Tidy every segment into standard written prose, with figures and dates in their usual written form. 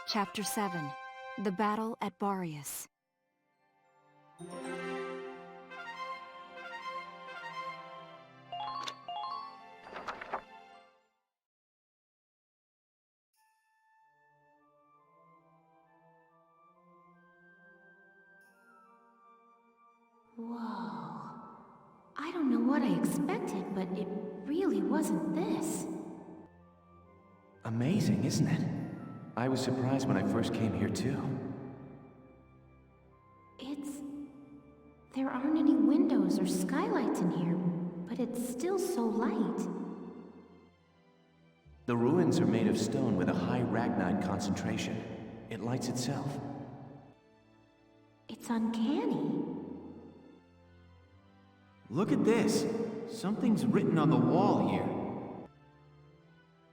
Chapter 7. The Battle at Barrios. Whoa. I don't know what I expected, but it really wasn't this. Amazing, isn't it? I was surprised when I first came here too. There aren't any windows or skylights in here, but it's still so light. The ruins are made of stone with a high ragnite concentration. It lights itself. It's uncanny. Look at this. Something's written on the wall here.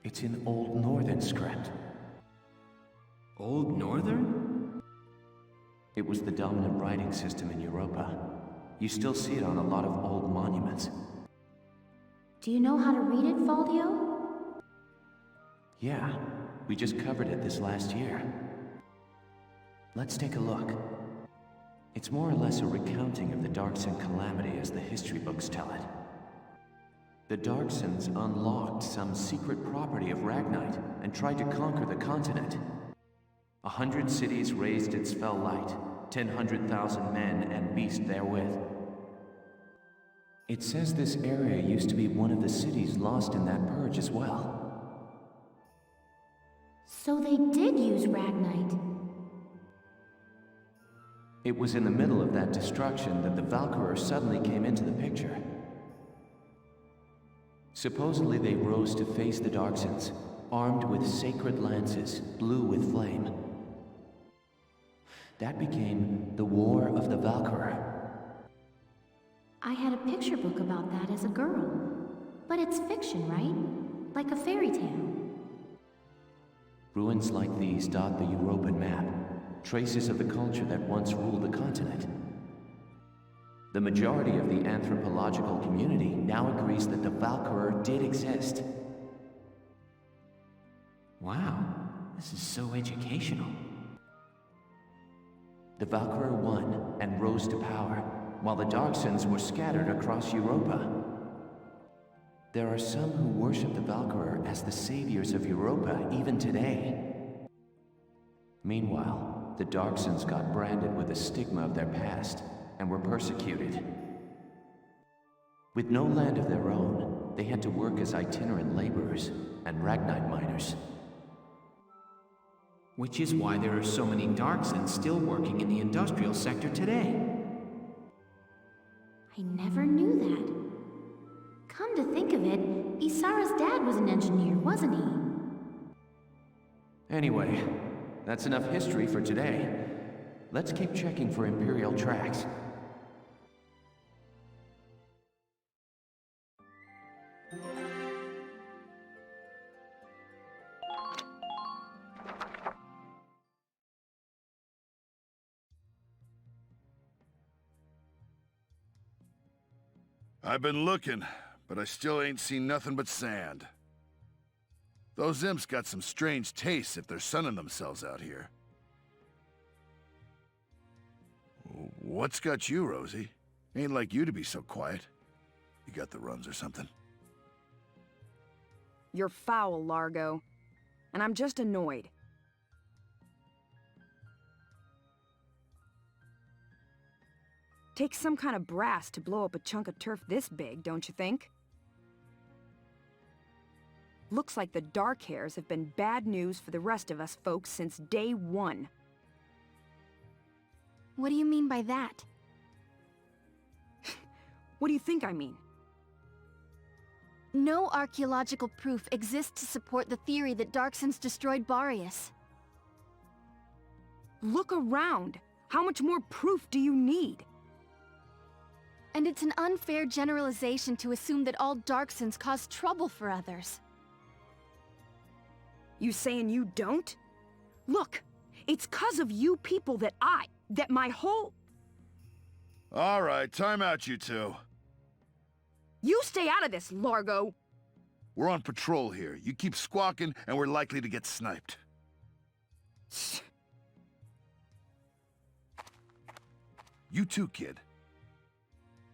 It's in Old Northern script. Old Northern? It was the dominant writing system in Europa. You still see it on a lot of old monuments. Do you know how to read it, Faldio? Yeah, we just covered it this last year. Let's take a look. It's more or less a recounting of the Darkson calamity as the history books tell it. The Darksons unlocked some secret property of Ragnite and tried to conquer the continent. 100 cities raised its fell light, 100,000 men and beasts therewith. It says this area used to be one of the cities lost in that purge as well. So they did use Ragnite. It was in the middle of that destruction that the Valkyria suddenly came into the picture. Supposedly they rose to face the Darksons, armed with sacred lances, blue with flame. That became the War of the Valkyria. I had a picture book about that as a girl. But it's fiction, right? Like a fairy tale. Ruins like these dot the European map, traces of the culture that once ruled the continent. The majority of the anthropological community now agrees that the Valkyria did exist. Wow, this is so educational. The Valkyria won and rose to power, while the Darksons were scattered across Europa. There are some who worship the Valkyria as the saviors of Europa even today. Meanwhile, the Darksons got branded with the stigma of their past and were persecuted. With no land of their own, they had to work as itinerant laborers and Ragnite miners. Which is why there are so many Darksons still working in the industrial sector today. I never knew that. Come to think of it, Isara's dad was an engineer, wasn't he? Anyway, that's enough history for today. Let's keep checking for Imperial tracks. I've been looking, but I still ain't seen nothing but sand. Those imps got some strange tastes if they're sunning themselves out here. What's got you, Rosie? Ain't like you to be so quiet. You got the runs or something? You're foul, Largo. And I'm just annoyed. Takes some kind of brass to blow up a chunk of turf this big, don't you think? Looks like the dark hairs have been bad news for the rest of us folks since day one. What do you mean by that? What do you think I mean? No archaeological proof exists to support the theory that Darksons destroyed Barrios. Look around! How much more proof do you need? And it's an unfair generalization to assume that all Darksons cause trouble for others. You saying you don't? Look, it's 'cause of you people that my whole... All right, time out, you two. You stay out of this, Largo! We're on patrol here. You keep squawking, and we're likely to get sniped. You too, kid.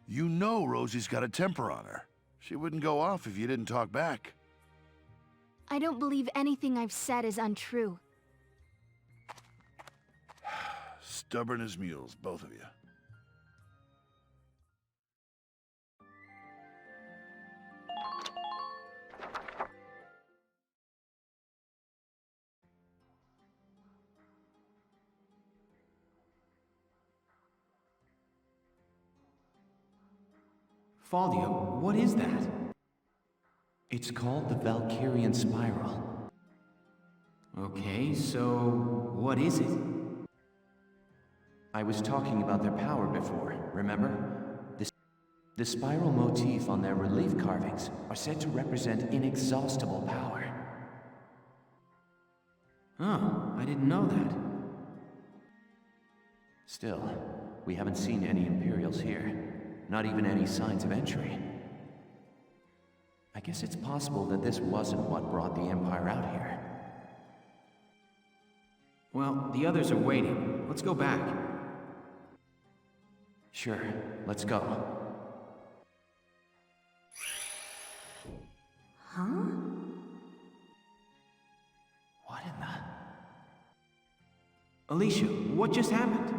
You know Rosie's got a temper on her. She wouldn't go off if you didn't talk back. I don't believe anything I've said is untrue. Stubborn as mules, both of you. Faldio, what is that? It's called the Valkyrian Spiral. Okay, so what is it? I was talking about their power before, remember? The spiral motif on their relief carvings are said to represent inexhaustible power. Oh, I didn't know that. Still, we haven't seen any Imperials here. Not even any signs of entry. I guess it's possible that this wasn't what brought the Empire out here. Well, the others are waiting. Let's go back. Sure, let's go. Huh? What in the... Alicia, what just happened?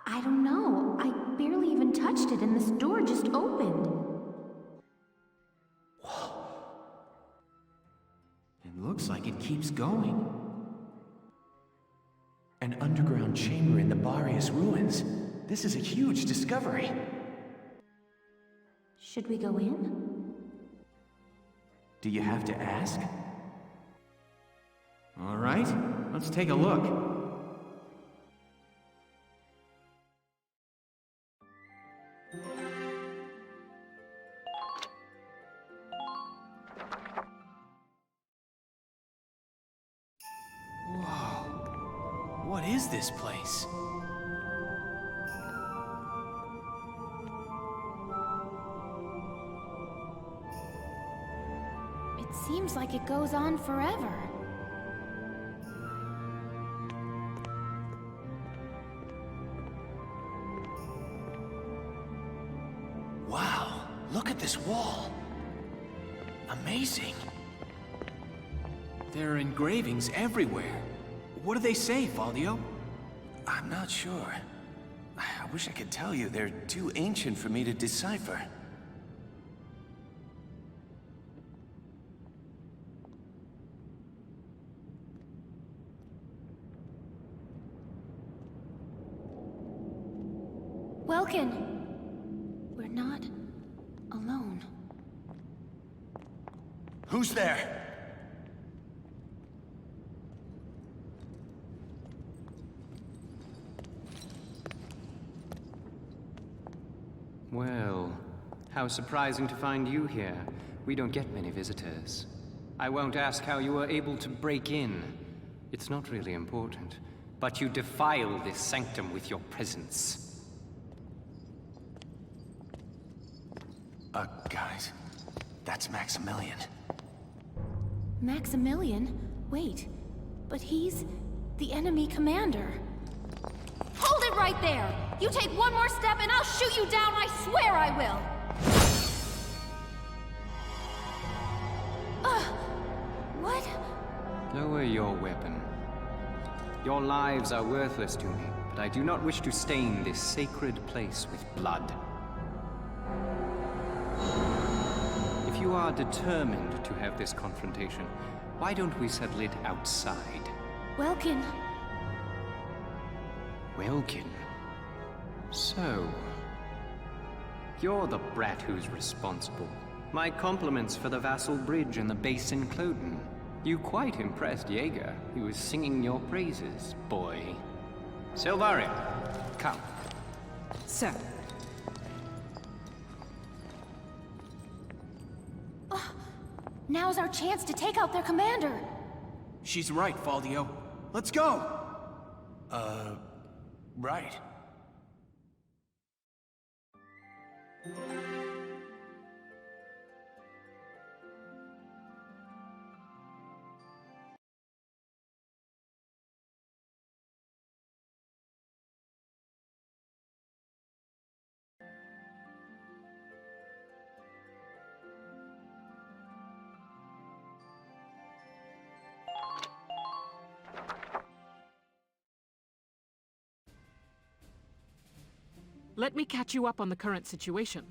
I don't know. I barely even touched it and this door just opened. It looks like it keeps going. An underground chamber in the Barrios ruins. This is a huge discovery. Should we go in? Do you have to ask? All right, let's take a look. Whoa, what is this place? It seems like it goes on forever. Wow, look at this wall. Amazing. There are engravings everywhere. What do they say, Faldio? I'm not sure. I wish I could tell you. They're too ancient for me to decipher. Welkin! We're not alone. Who's there? Well, how surprising to find you here. We don't get many visitors. I won't ask how you were able to break in. It's not really important. But you defile this sanctum with your presence. Guys, that's Maximilian. Maximilian? Wait, but he's the enemy commander. Hold it right there! You take one more step and I'll shoot you down, I swear I will! What? Lower your weapon. Your lives are worthless to me, but I do not wish to stain this sacred place with blood. If you are determined to have this confrontation, why don't we settle it outside? Welkin. Welkin. So, you're the brat who's responsible. My compliments for the Vassal Bridge and the base in Cloden. You quite impressed Jaeger. He was singing your praises, boy. Silvaria, come. Sir. Now's our chance to take out their commander. She's right, Faldio. Let's go! Right. Let me catch you up on the current situation.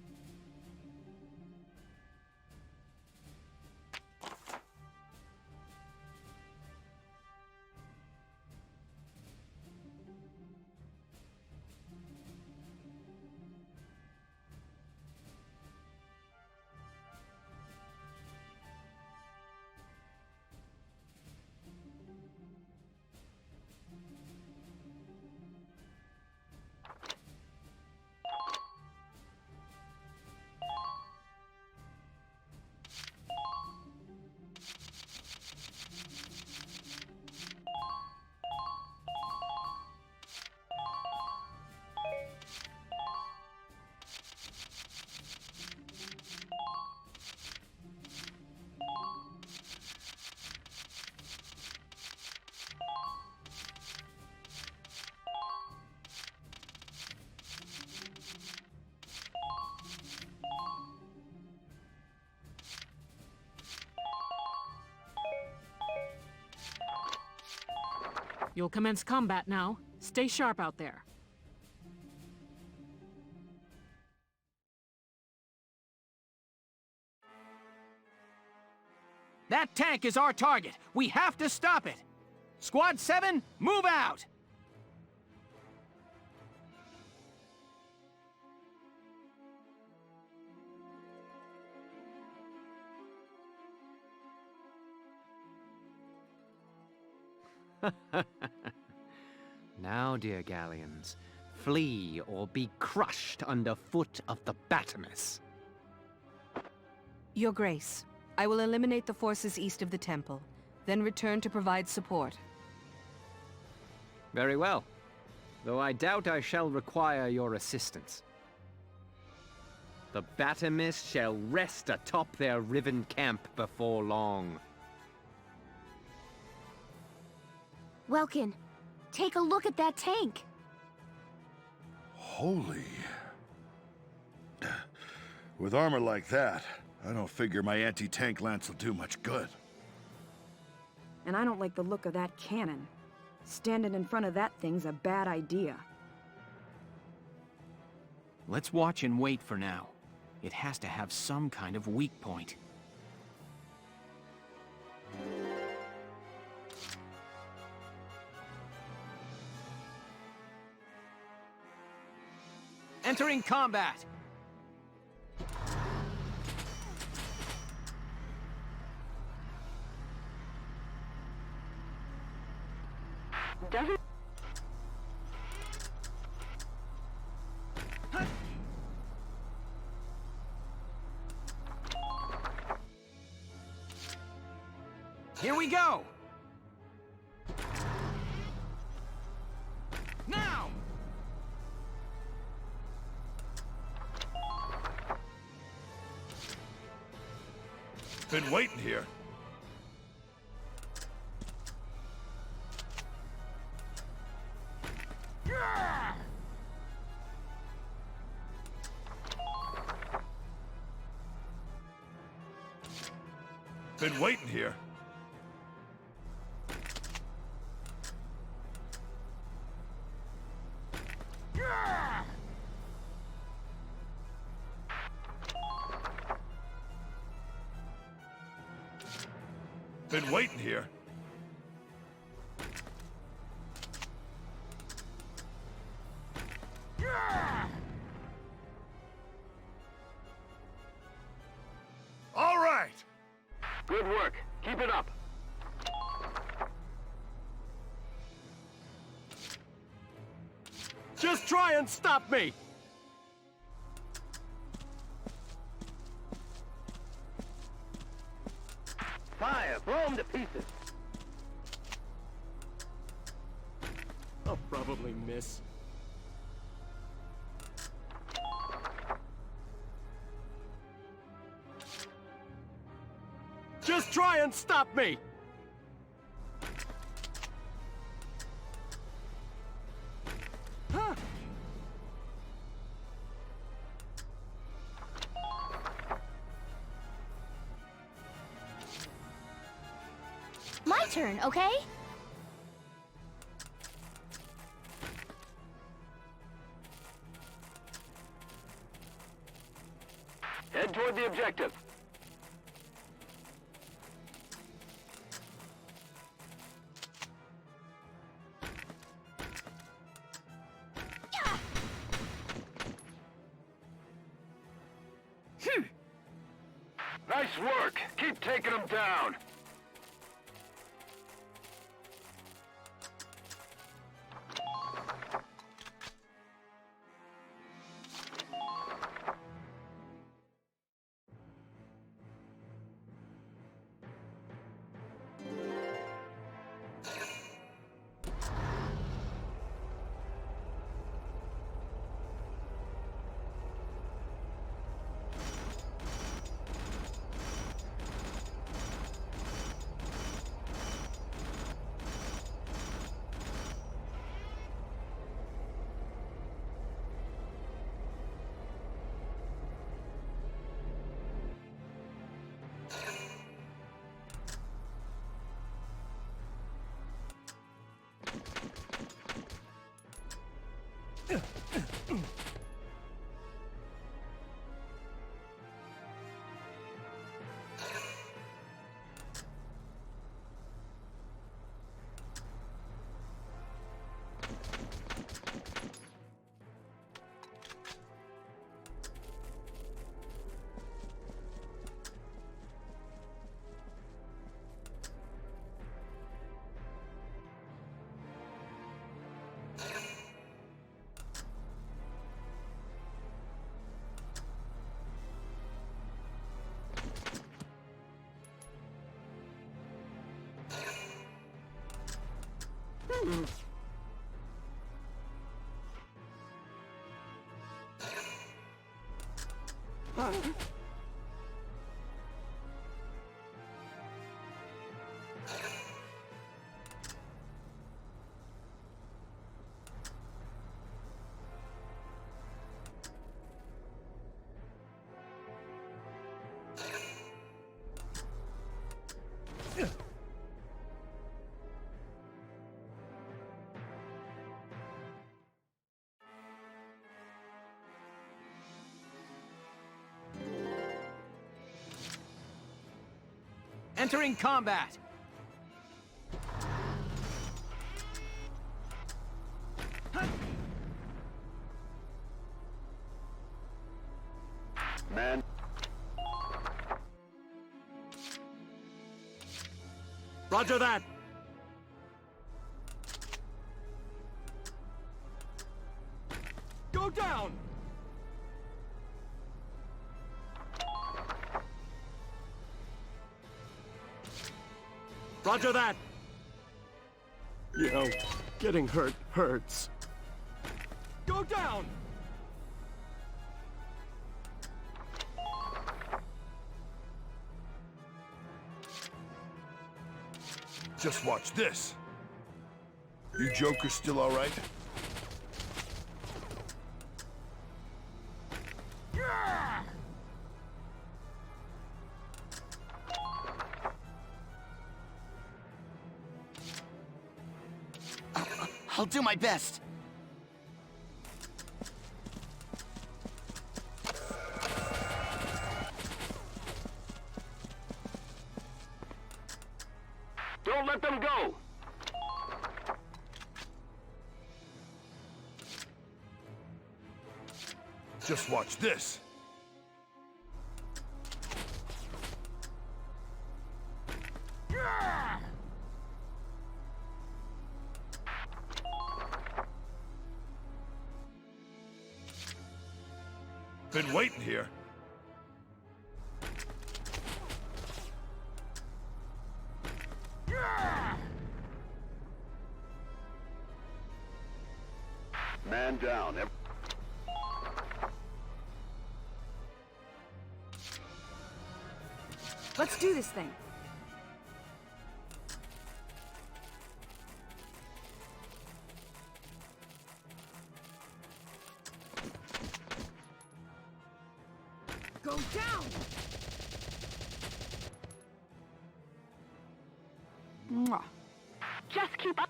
You'll commence combat now. Stay sharp out there. That tank is our target. We have to stop it. Squad 7, move out! Now, dear galleons, flee or be crushed underfoot of the Batamus. Your Grace, I will eliminate the forces east of the temple, then return to provide support. Very well, though I doubt I shall require your assistance. The Batamus shall rest atop their riven camp before long. Welkin, take a look at that tank. Holy. With armor like that, I don't figure my anti-tank lance will do much good. And I don't like the look of that cannon. Standing in front of that thing's a bad idea. Let's watch and wait for now. It has to have some kind of weak point. Entering combat! Here we go! Now! Been waiting here. Been waiting here. Been waiting here. All right. Good work. Keep it up. Just try and stop me! Fire! Blow them to pieces! I'll probably miss. Just try and stop me! My turn, okay? objective. Nice work. Keep taking them down. Entering combat! Man. Roger that! Go down! Roger that! You know, getting hurt hurts. Go down! Just watch this. You Joker still all right? I'll do my best. Don't let them go! Just watch this. Been waiting here. Man down. Let's do this thing. Go down! Mwah. Just keep up.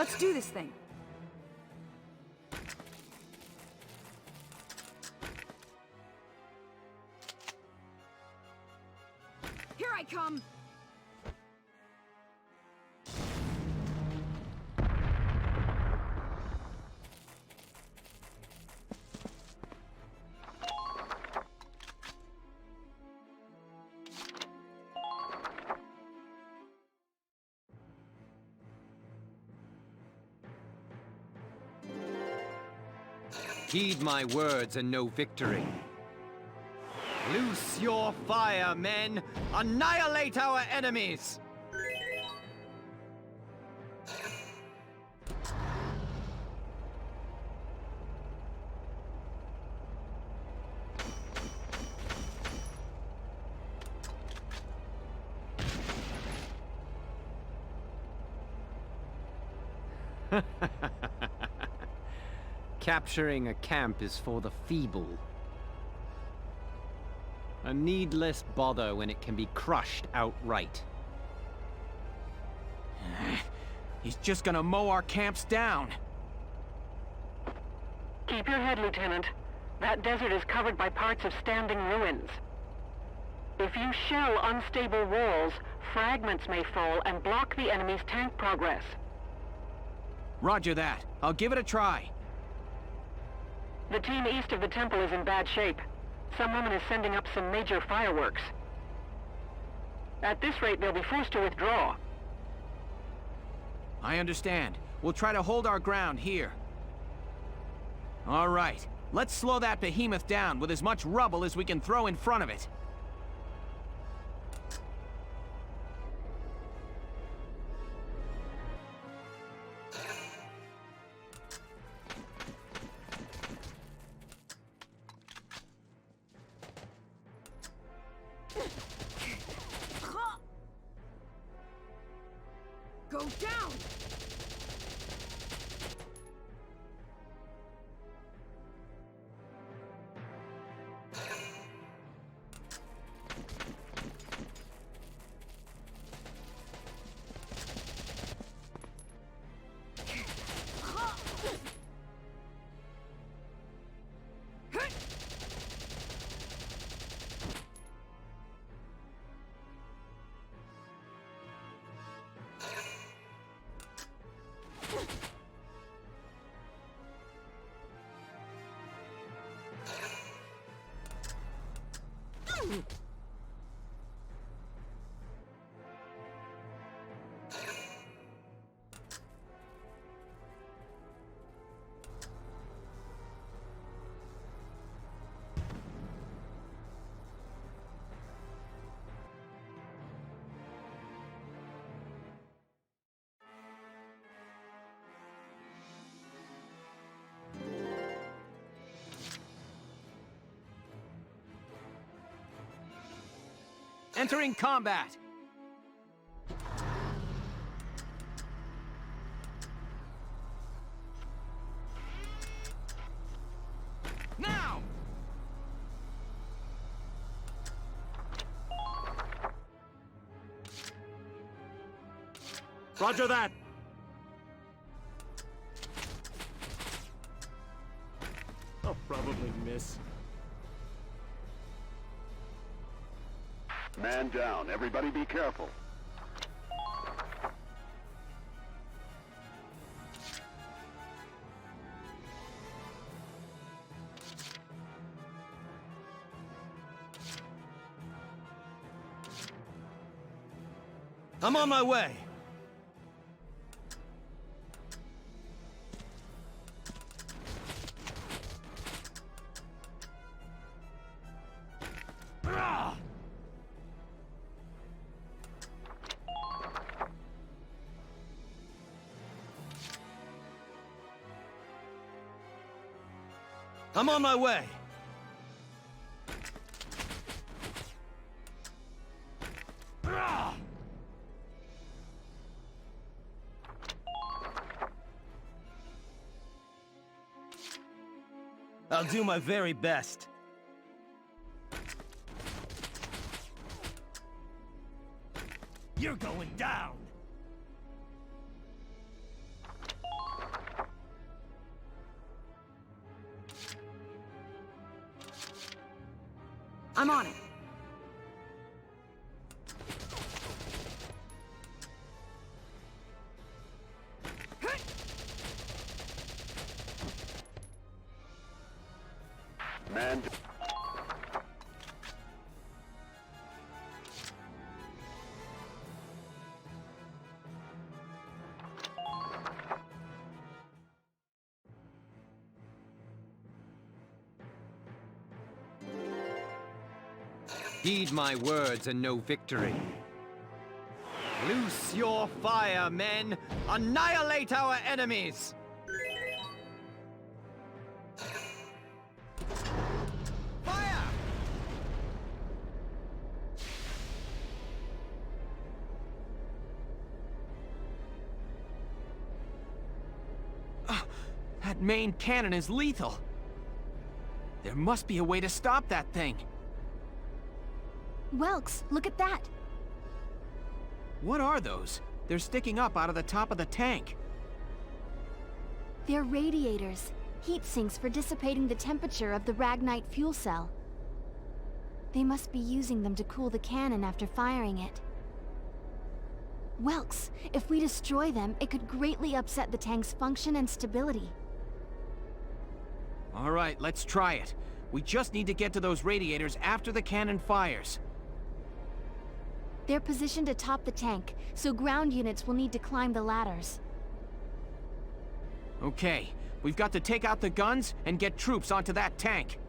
Let's do this thing. Here I come! Heed my words and know victory. Loose your fire, men! Annihilate our enemies! Capturing a camp is for the feeble. A needless bother when it can be crushed outright. He's just gonna mow our camps down. Keep your head, Lieutenant. That desert is covered by parts of standing ruins. If you shell unstable walls, fragments may fall and block the enemy's tank progress. Roger that. I'll give it a try. The team east of the temple is in bad shape. Some woman is sending up some major fireworks. At this rate, they'll be forced to withdraw. I understand. We'll try to hold our ground here. All right. Let's slow that behemoth down with as much rubble as we can throw in front of it. Go down! Entering combat! Now! Roger that! I'll probably miss. Man down. Everybody be careful. I'm on my way. I'm on my way. I'll do my very best. You're going down. I'm on it. Man. Heed my words and know victory. Loose your fire, men! Annihilate our enemies! Fire! That main cannon is lethal. There must be a way to stop that thing. Welks, look at that! What are those? They're sticking up out of the top of the tank. They're radiators, heat sinks for dissipating the temperature of the Ragnite fuel cell. They must be using them to cool the cannon after firing it. Welks, if we destroy them, it could greatly upset the tank's function and stability. All right, let's try it. We just need to get to those radiators after the cannon fires. They're positioned atop the tank, so ground units will need to climb the ladders. Okay, we've got to take out the guns and get troops onto that tank.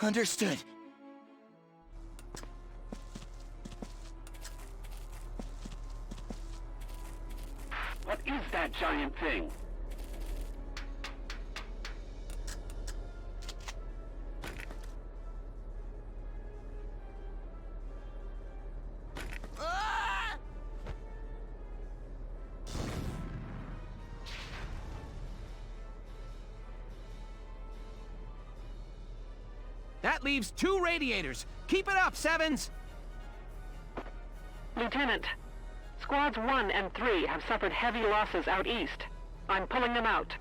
Understood. What is that giant thing? That leaves 2 radiators. Keep it up, Sevens! Lieutenant, Squads 1 and 3 have suffered heavy losses out east. I'm pulling them out.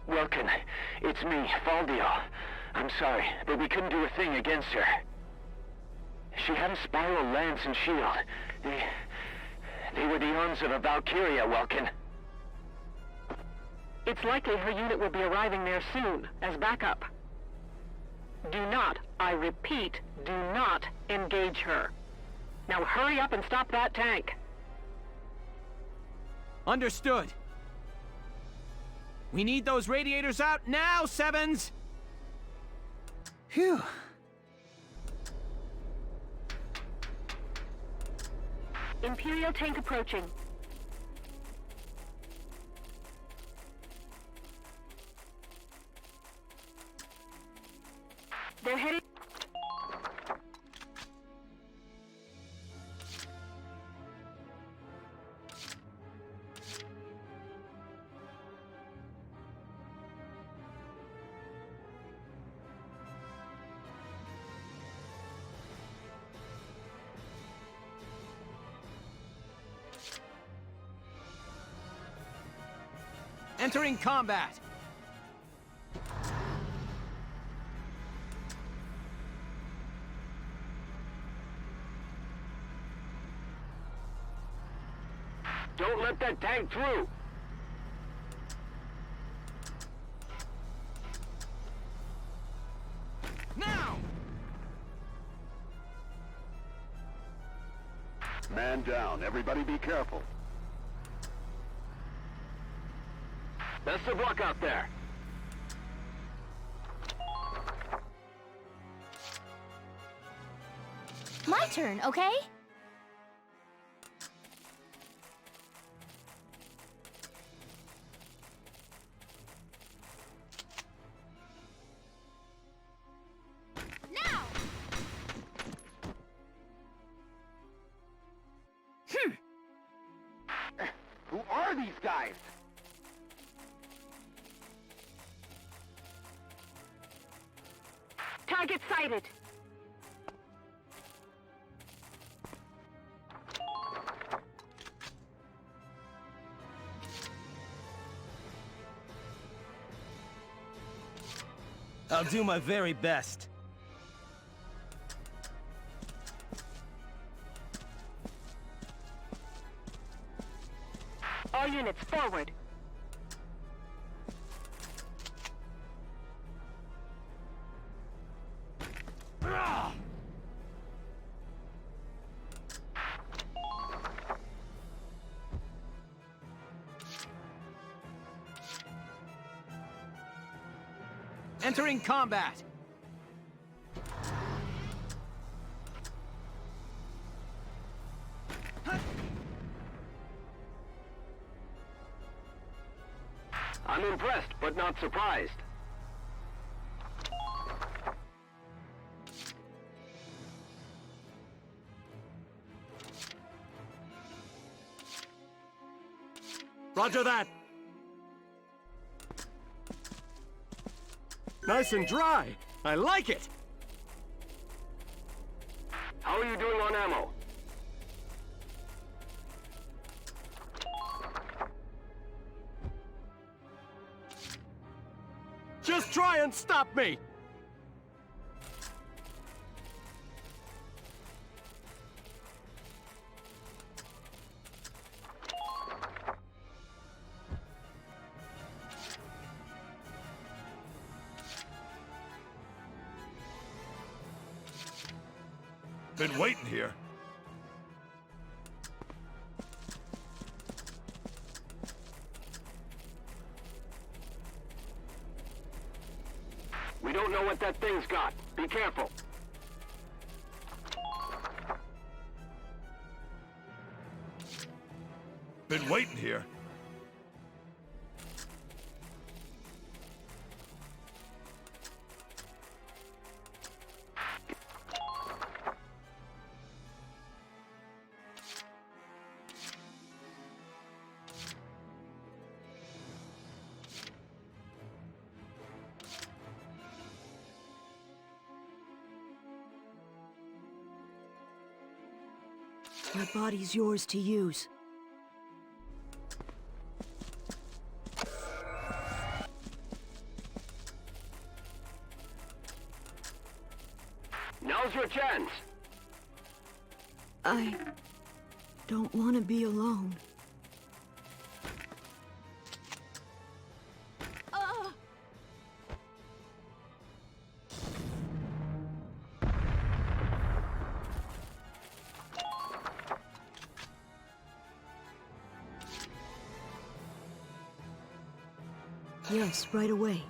Welkin, it's me, Valdio. I'm sorry, but we couldn't do a thing against her. She had a spiral lance and shield. They were the arms of a Valkyria, Welkin. It's likely her unit will be arriving there soon, as backup. Do not, I repeat, do not engage her. Now hurry up and stop that tank. Understood. We need those radiators out now, Sevens! Phew. Imperial tank approaching. They're heading... Entering combat! Don't let that tank through! Now! Man down. Everybody be careful. Best of luck out there. My turn, okay? Now! Who are these guys? Target sighted. I'll do my very best. All units forward. Entering combat! I'm impressed, but not surprised. Roger that! Nice and dry! I like it! How are you doing on ammo? Just try and stop me! Been waiting here. We don't know what that thing's got. Be careful. Been waiting here. My body's yours to use. Now's your chance. I don't want to be alone. Yes, right away.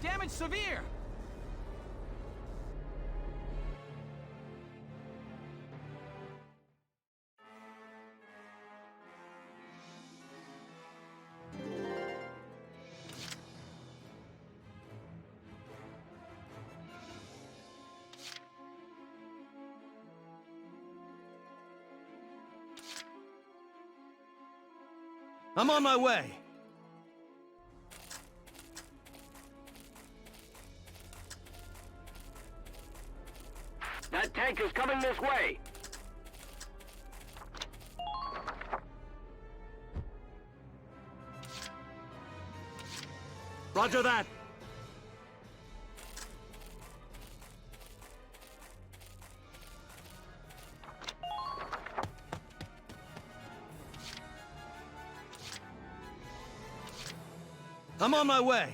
Damage severe! I'm on my way! Tank is coming this way! Roger that! I'm on my way!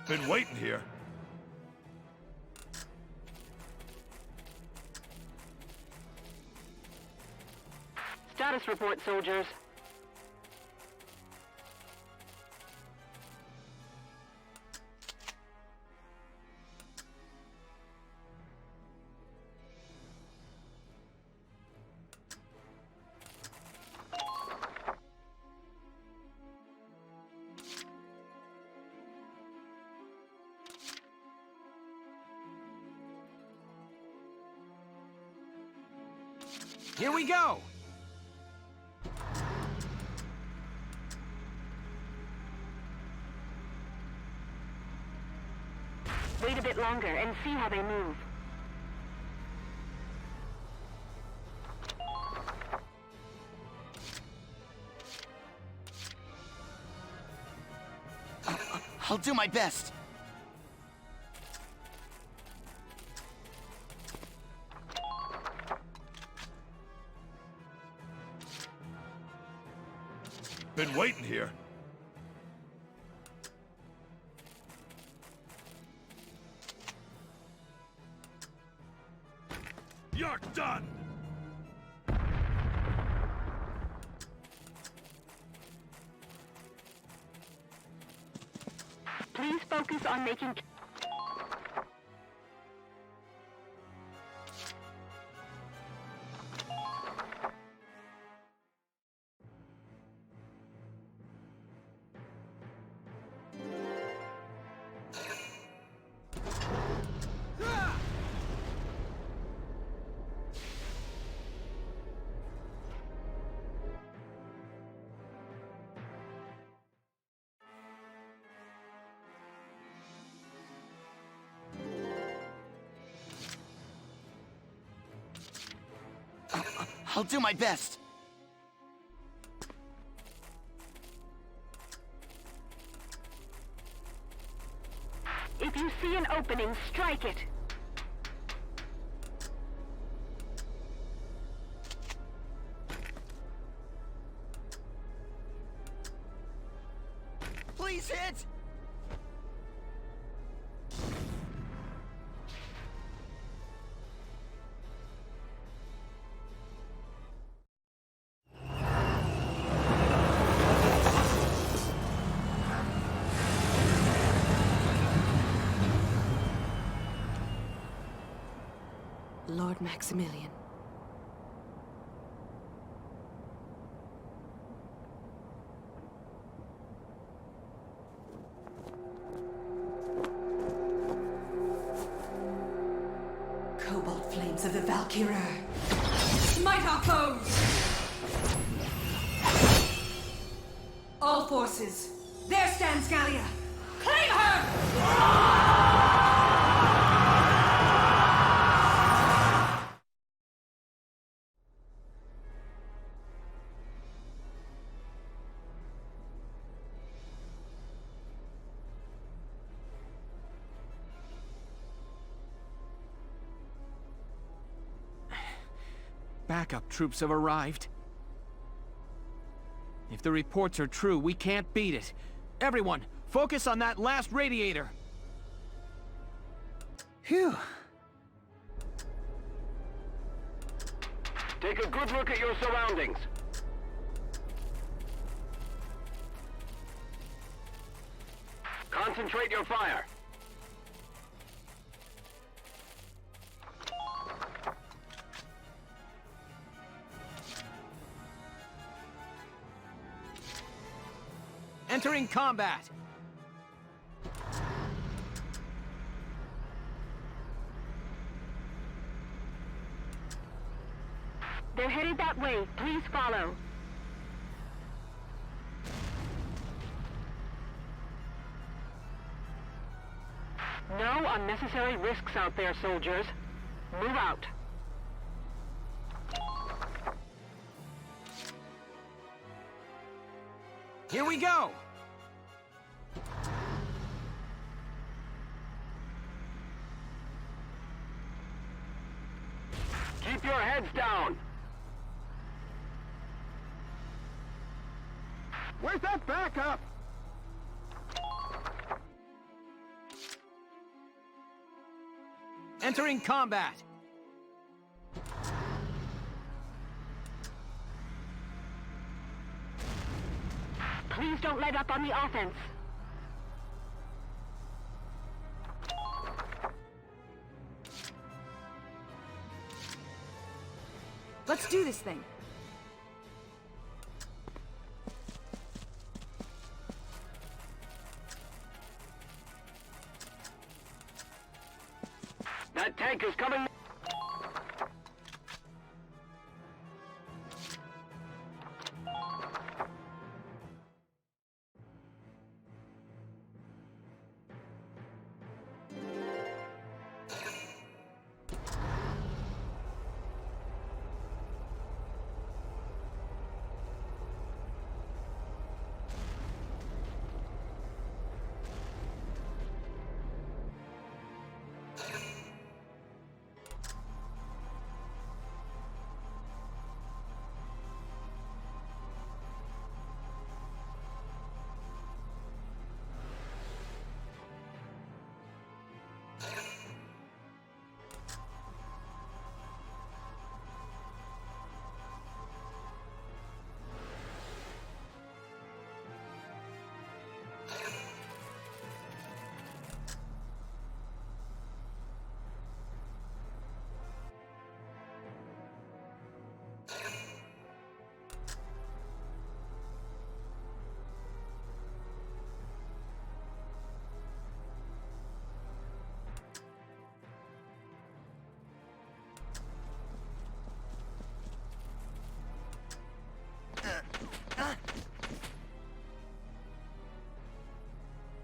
Been waiting here. Status report, soldiers. Here we go! Wait a bit longer and see how they move. I'll do my best. Been waiting here. You're done! Please focus on making... I'll do my best. If you see an opening, strike it. Please hit! Lord Maximilian. Cobalt flames of the Valkyria. Smite our foes! All forces, there stands Gallia! Claim her! Backup troops have arrived. If the reports are true, we can't beat it. Everyone, focus on that last radiator! Phew. Take a good look at your surroundings. Concentrate your fire. Entering combat! We're headed that way. Please follow. No unnecessary risks out there, soldiers. Move out. Here we go! Keep your heads down! Where's that backup? Entering combat! Please don't let up on the offense. Let's do this thing. That tank is coming!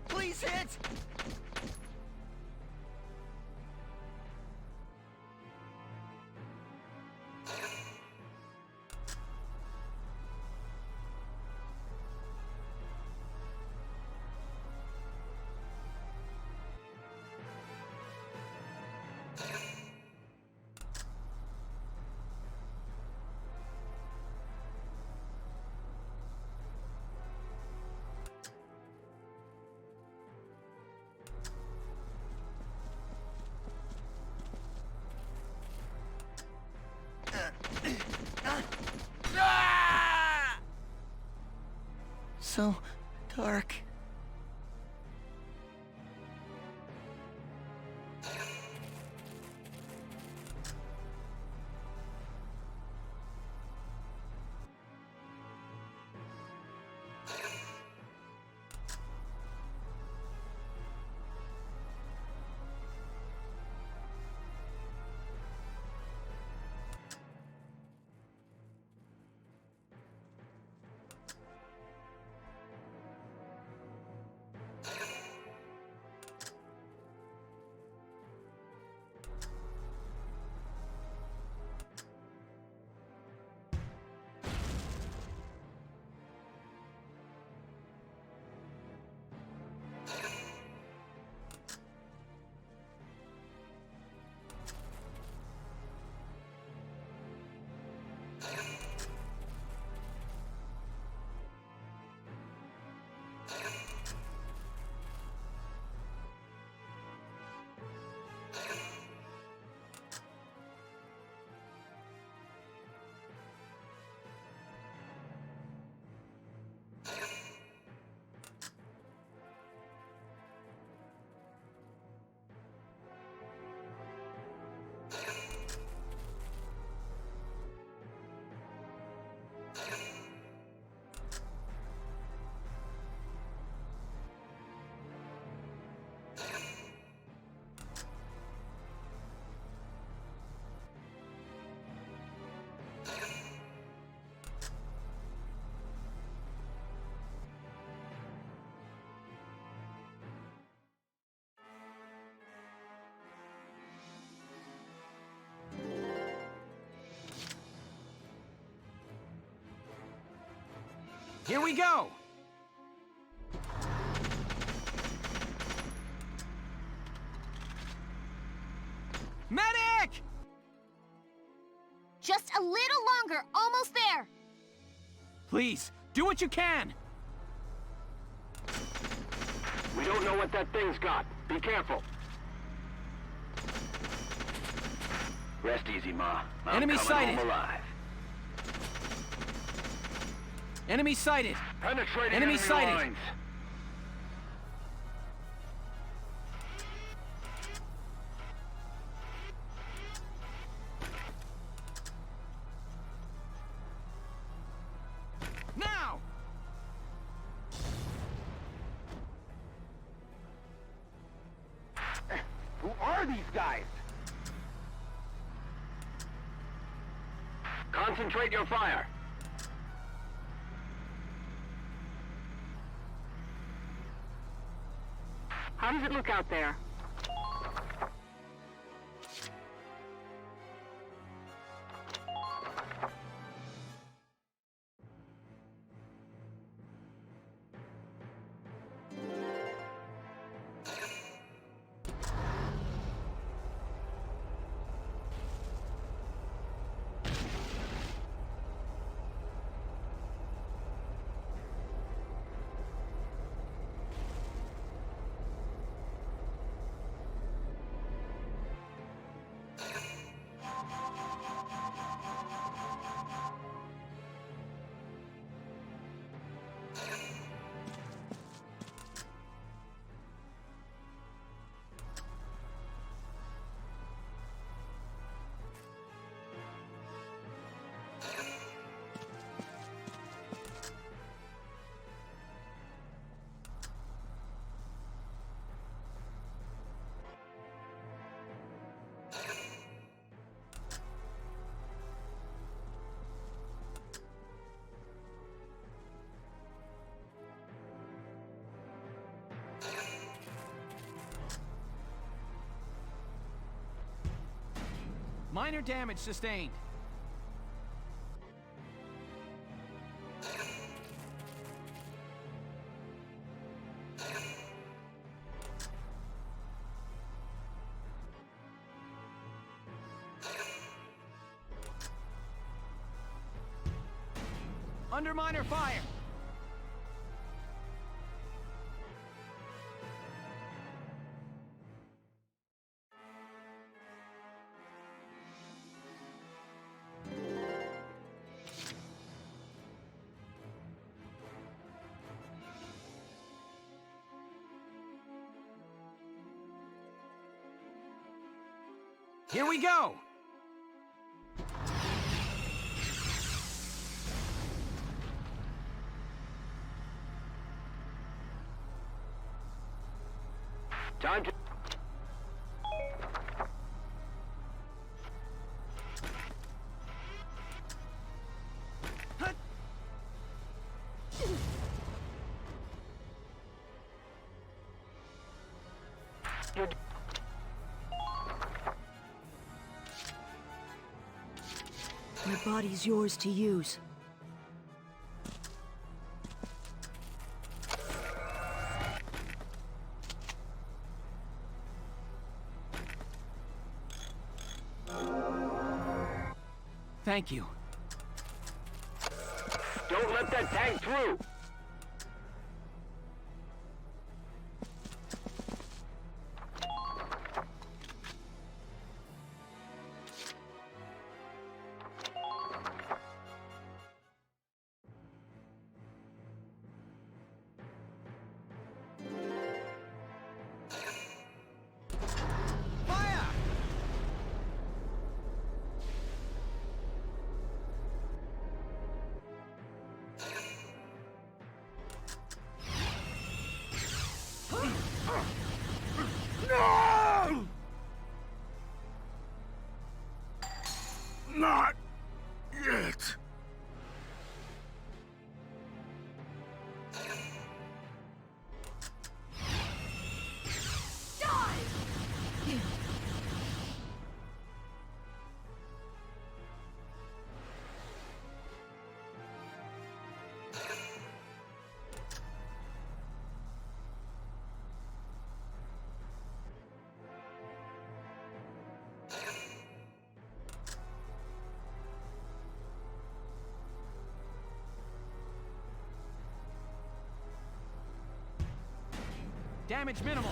Please hit! So dark. Here we go! Medic! Just a little longer, almost there. Please, do what you can! We don't know what that thing's got. Be careful. Rest easy, Ma. I'm Enemy coming sighted. home alive. Enemy sighted! Penetrating Enemy sighted! lines. Now! Who are these guys? Concentrate your fire. How does it look out there? Minor damage sustained. Under minor fire. Here we go! Time to... My body's yours to use. Thank you. Don't let that tank through! Damage minimal.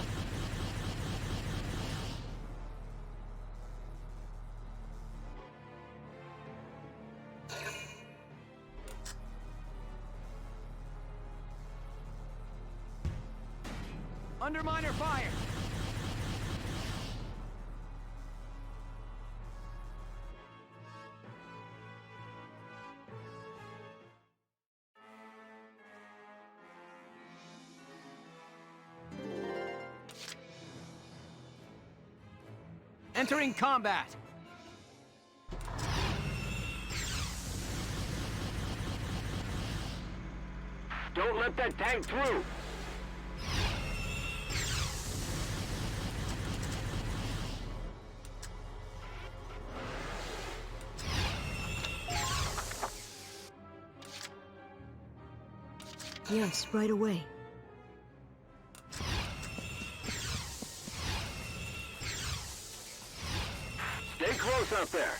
Underminer fire! Entering combat! Don't let that tank through! Yes, right away. Stay close out there.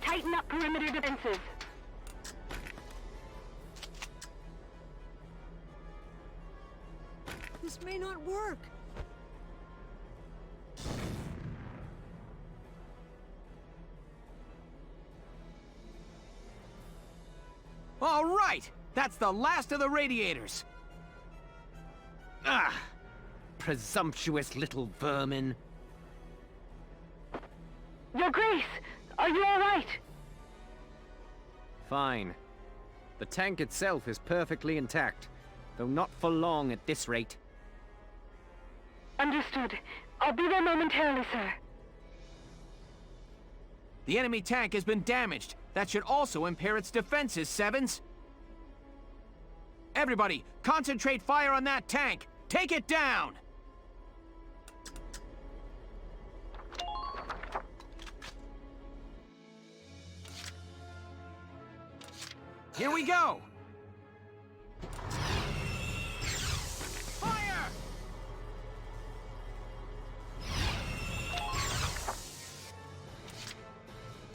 Tighten up perimeter defenses. This may not work. All right! That's the last of the radiators! Ah! Presumptuous little vermin. Your Grace, are you all right? Fine. The tank itself is perfectly intact, though not for long at this rate. Understood. I'll be there momentarily, sir. The enemy tank has been damaged. That should also impair its defenses, Sevens. Everybody, concentrate fire on that tank! Take it down! Here we go! Fire!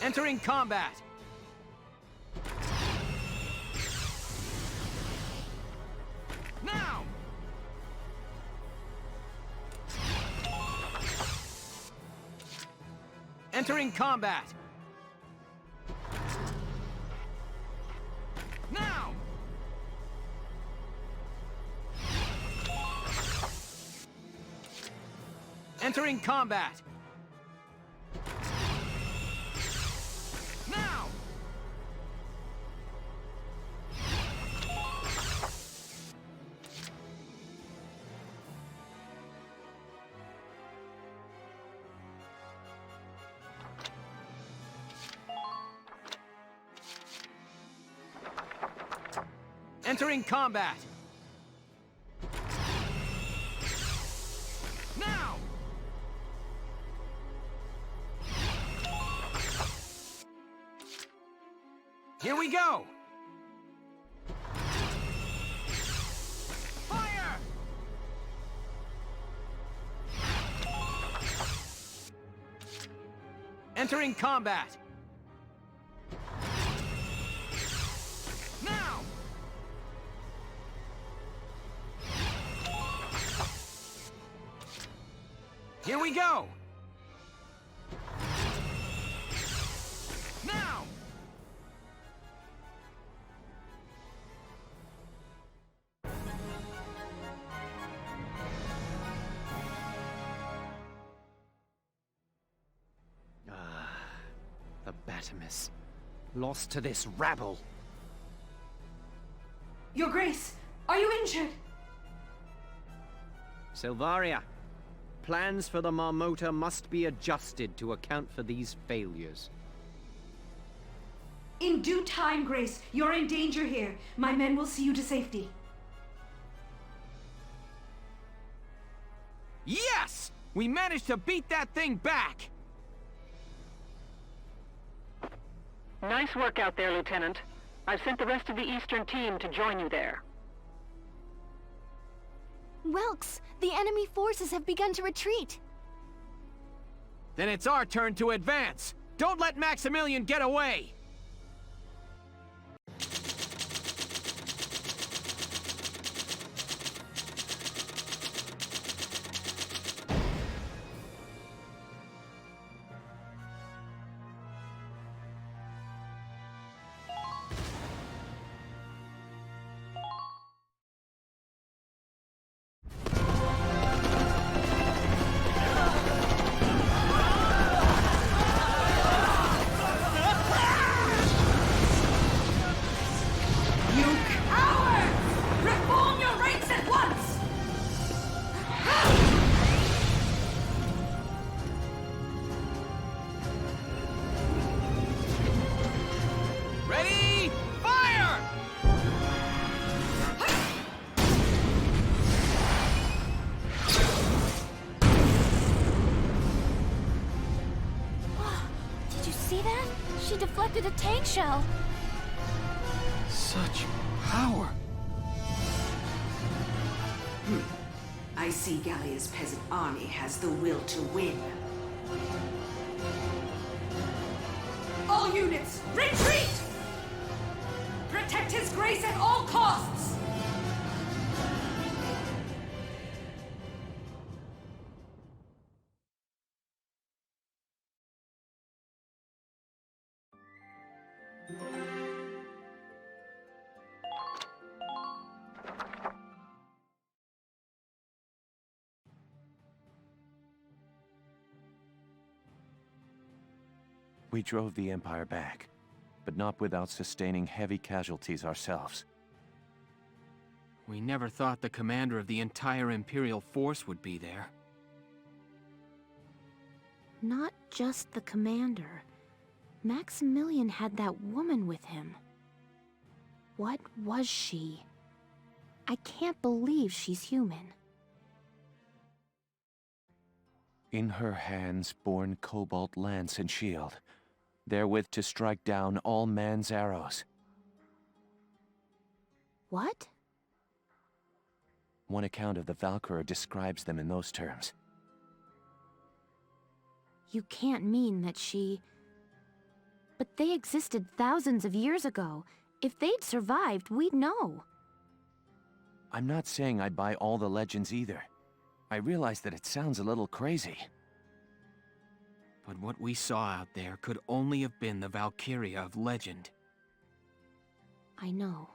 Entering combat! Now! Entering combat! Now! Entering combat! Now! Entering combat! Now! Here we go! Fire! Entering combat! Now! Here we go! Now! The Batimus. Lost to this rabble. Your Grace, are you injured? Silvaria, plans for the Marmota must be adjusted to account for these failures. In due time, Grace. You're in danger here. My men will see you to safety. Yes! We managed to beat that thing back! Nice work out there, Lieutenant. I've sent the rest of the Eastern team to join you there. Welks, the enemy forces have begun to retreat. Then it's our turn to advance! Don't let Maximilian get away! deflected a tank shell. Such power. I see Gallia's peasant army has the will to win. All units, retreat! Protect his grace at all costs! We drove the Empire back, but not without sustaining heavy casualties ourselves. We never thought the commander of the entire Imperial force would be there. Not just the commander. Maximilian had that woman with him. What was she? I can't believe she's human. In her hands borne cobalt lance and shield, therewith to strike down all man's arrows. What? One account of the Valkyria describes them in those terms. You can't mean that she... But they existed thousands of years ago. If they'd survived, we'd know. I'm not saying I buy all the legends either. I realize that it sounds a little crazy. But what we saw out there could only have been the Valkyria of legend. I know.